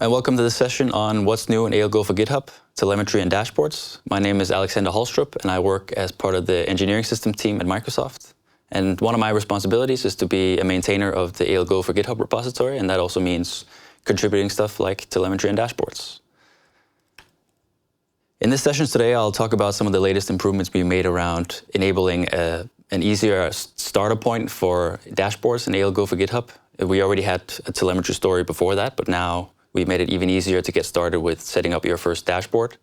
and welcome to this session on what's new in ALGO for GitHub, Telemetry and Dashboards. My name is Alexander Holstrup, and I work as part of the engineering system team at Microsoft. And one of my responsibilities is to be a maintainer of the ALGO for GitHub repository, and that also means contributing stuff like Telemetry and Dashboards. In this session today, I'll talk about some of the latest improvements we made around enabling an easier starter point for dashboards in ALGO for GitHub. We already had a telemetry story before that, but now we've made it even easier to get started with setting up your first dashboard.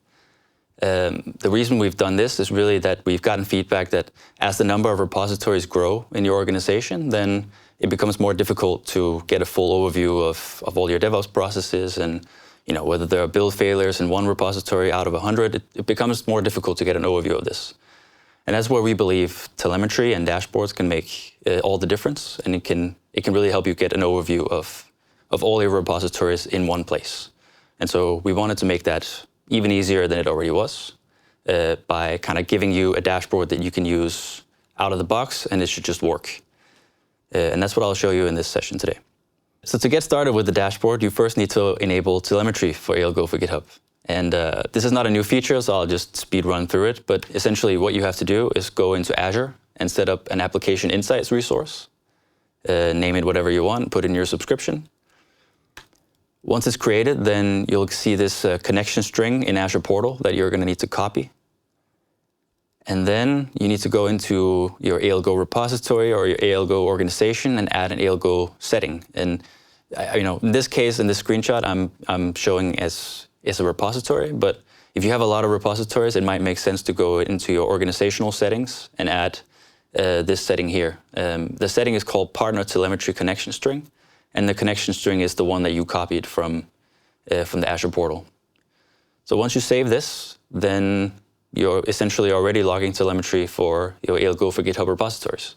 The reason we've done this is really that we've gotten feedback that as the number of repositories grow in your organization, then it becomes more difficult to get a full overview of all your DevOps processes, and whether there are build failures in one repository out of 100, it becomes more difficult to get an overview of this. And that's where we believe telemetry and dashboards can make all the difference, and it can really help you get an overview of all your repositories in one place. And so we wanted to make that even easier than it already was by kind of giving you a dashboard that you can use out of the box, and it should just work. And that's what I'll show you in this session today. So to get started with the dashboard, you first need to enable telemetry for ALGO for GitHub. And this is not a new feature, so I'll just speed run through it. But essentially what you have to do is go into Azure and set up an application insights resource. Name it whatever you want, put in your subscription. Once it's created, then you'll see this connection string in Azure Portal that you're going to need to copy. And then you need to go into your ALGO repository or your ALGO organization and add an ALGO setting. And in this case, in this screenshot, I'm showing as a repository. But if you have a lot of repositories, it might make sense to go into your organizational settings and add this setting here. The setting is called Partner Telemetry Connection String. And the connection string is the one that you copied from the Azure portal. So once you save this, then you're essentially already logging telemetry for your ALGO for GitHub repositories.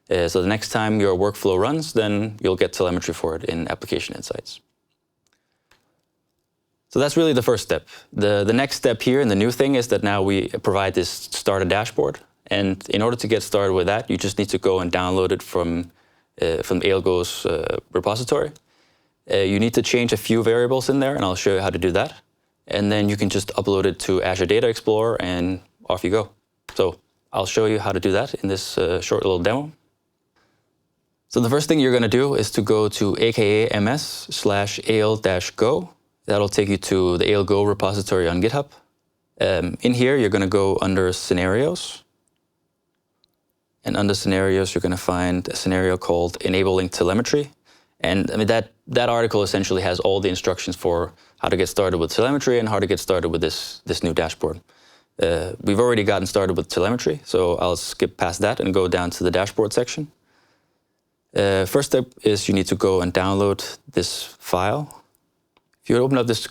So the next time your workflow runs, then you'll get telemetry for it in Application Insights. So that's really the first step. The next step here, and the new thing, is that now we provide this starter dashboard. And in order to get started with that, you just need to go and download it from ALGO's repository. You need to change a few variables in there, and I'll show you how to do that. And then you can just upload it to Azure Data Explorer, and off you go. So I'll show you how to do that in this short little demo. So the first thing you're going to do is to go to aka-ms/al-go. That'll take you to the ALGO repository on GitHub. In here, you're going to go under Scenarios. And under Scenarios, you're going to find a scenario called Enabling Telemetry. And that article essentially has all the instructions for how to get started with telemetry and how to get started with this new dashboard. We've already gotten started with telemetry, so I'll skip past that and go down to the dashboard section. First step is you need to go and download this file. If you open up this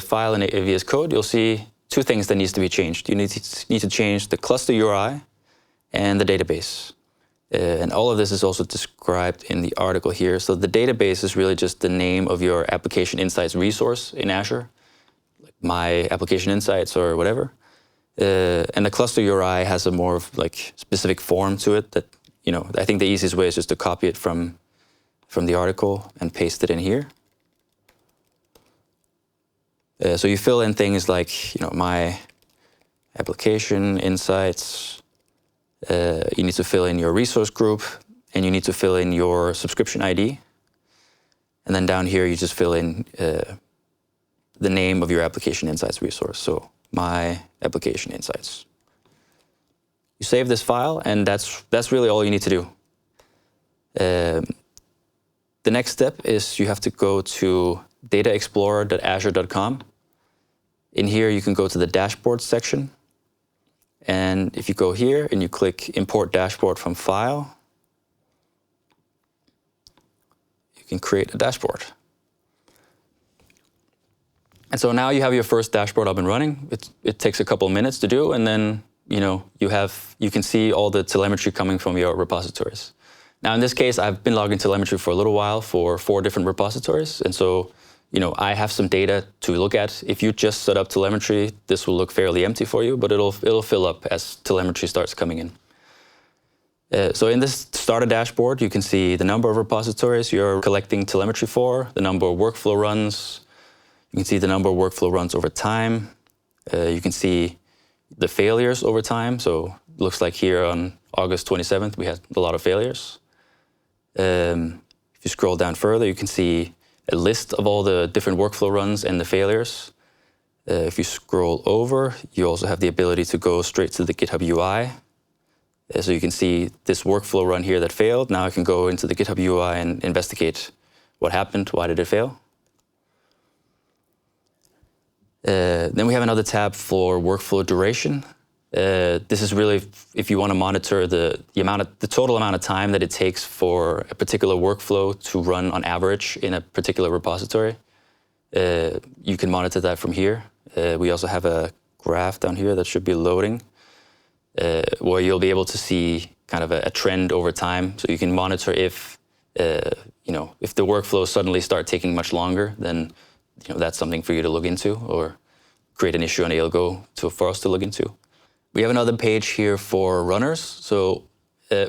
file in VS Code, you'll see two things that needs to be changed. You need to change the cluster URI and the database. And all of this is also described in the article here. So the database is really just the name of your Application Insights resource in Azure, like My Application Insights or whatever. And the cluster URI has a more specific form to it that, I think the easiest way is just to copy it from the article and paste it in here. So you fill in things like, My Application Insights. You need to fill in your resource group, and you need to fill in your subscription ID. And then down here, you just fill in the name of your Application Insights resource. So My Application Insights. You save this file, and that's really all you need to do. The next step is you have to go to dataexplorer.azure.com. In here, you can go to the Dashboards section. And if you go here and you click Import Dashboard from File, you can create a dashboard. And so now you have your first dashboard up and running. It takes a couple of minutes to do, and then you can see all the telemetry coming from your repositories. Now in this case, I've been logging telemetry for a little while for 4 different repositories, and so I have some data to look at. If you just set up telemetry, this will look fairly empty for you, but it'll fill up as telemetry starts coming in. So in this starter dashboard, you can see the number of repositories you're collecting telemetry for, the number of workflow runs, You can see the number of workflow runs over time. You can see the failures over time. So it looks like here on August 27th, we had a lot of failures. If you scroll down further, you can see a list of all the different workflow runs and the failures. If you scroll over, you also have the ability to go straight to the GitHub UI. So you can see this workflow run here that failed. Now I can go into the GitHub UI and investigate what happened, why did it fail. Then we have another tab for workflow duration. This is really if you want to monitor the total amount of time that it takes for a particular workflow to run on average in a particular repository. You can monitor that from here. We also have a graph down here that should be loading, where you'll be able to see kind of a trend over time. So you can monitor if if the workflows suddenly start taking much longer, then that's something for you to look into, or create an issue on ALGO for us to look into. We have another page here for runners. So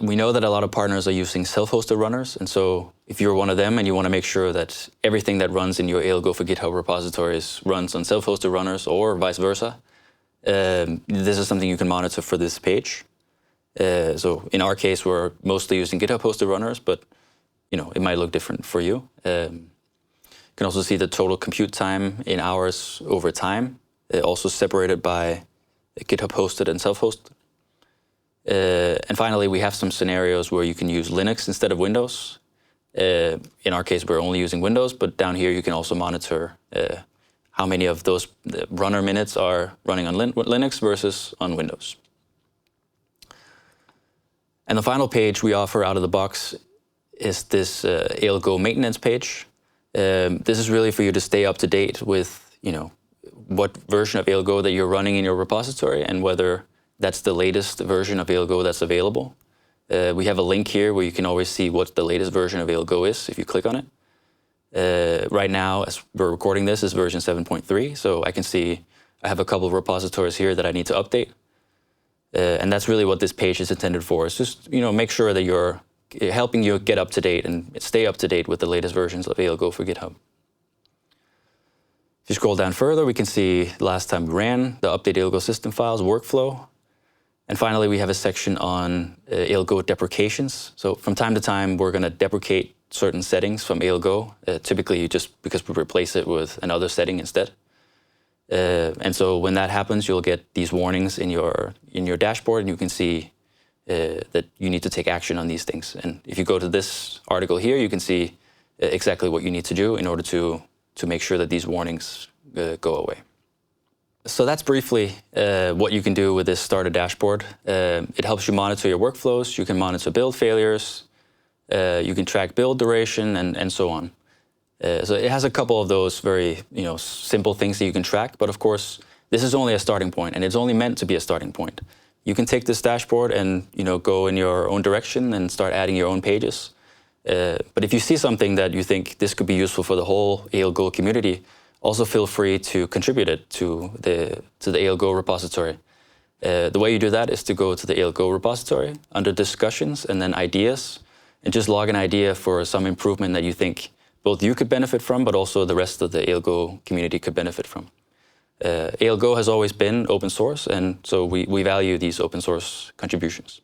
we know that a lot of partners are using self-hosted runners. And so if you're one of them and you want to make sure that everything that runs in your ALGO for GitHub repositories runs on self-hosted runners or vice versa, this is something you can monitor for this page. So in our case, we're mostly using GitHub hosted runners, but it might look different for you. You can also see the total compute time in hours over time, also separated by GitHub hosted and self-hosted. And finally, we have some scenarios where you can use Linux instead of Windows. In our case, we're only using Windows, but down here you can also monitor how many of those runner minutes are running on Linux versus on Windows. And the final page we offer out of the box is this ALGO maintenance page. This is really for you to stay up to date with, what version of ALGO that you're running in your repository and whether that's the latest version of ALGO that's available. We have a link here where you can always see what the latest version of ALGO is if you click on it. Right now, as we're recording this, is version 7.3, so I can see I have a couple of repositories here that I need to update. And that's really what this page is intended for. It's just, make sure that you're helping you get up to date and stay up to date with the latest versions of ALGO for GitHub. If you scroll down further, we can see last time we ran the update ALGO system files workflow. And finally, we have a section on ALGO deprecations. So from time to time, we're going to deprecate certain settings from ALGO, typically just because we replace it with another setting instead. And so when that happens, you'll get these warnings in your dashboard, and you can see that you need to take action on these things. And if you go to this article here, you can see exactly what you need to do in order to make sure that these warnings go away. So that's briefly what you can do with this starter dashboard. It helps you monitor your workflows. You can monitor build failures. You can track build duration and so on. So it has a couple of those very simple things that you can track. But of course, this is only a starting point, and it's only meant to be a starting point. You can take this dashboard and go in your own direction and start adding your own pages. But if you see something that you think this could be useful for the whole ALGO community, also feel free to contribute it to the ALGO repository. The way you do that is to go to the ALGO repository under discussions and then ideas, and just log an idea for some improvement that you think both you could benefit from, but also the rest of the ALGO community could benefit from. ALGO has always been open source, and so we value these open source contributions.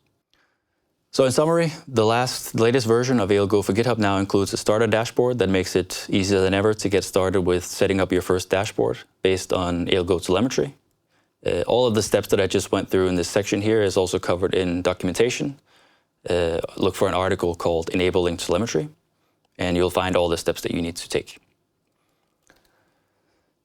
So in summary, the latest version of ALGO for GitHub now includes a starter dashboard that makes it easier than ever to get started with setting up your first dashboard based on ALGO telemetry. All of the steps that I just went through in this section here is also covered in documentation. Look for an article called Enabling Telemetry, and you'll find all the steps that you need to take.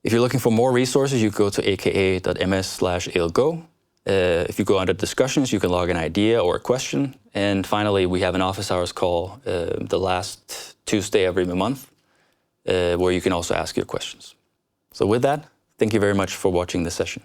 If you're looking for more resources, you go to aka.ms/ALGO. If you go under discussions, you can log an idea or a question. And finally, we have an office hours call the last Tuesday every month, where you can also ask your questions. So with that, thank you very much for watching this session.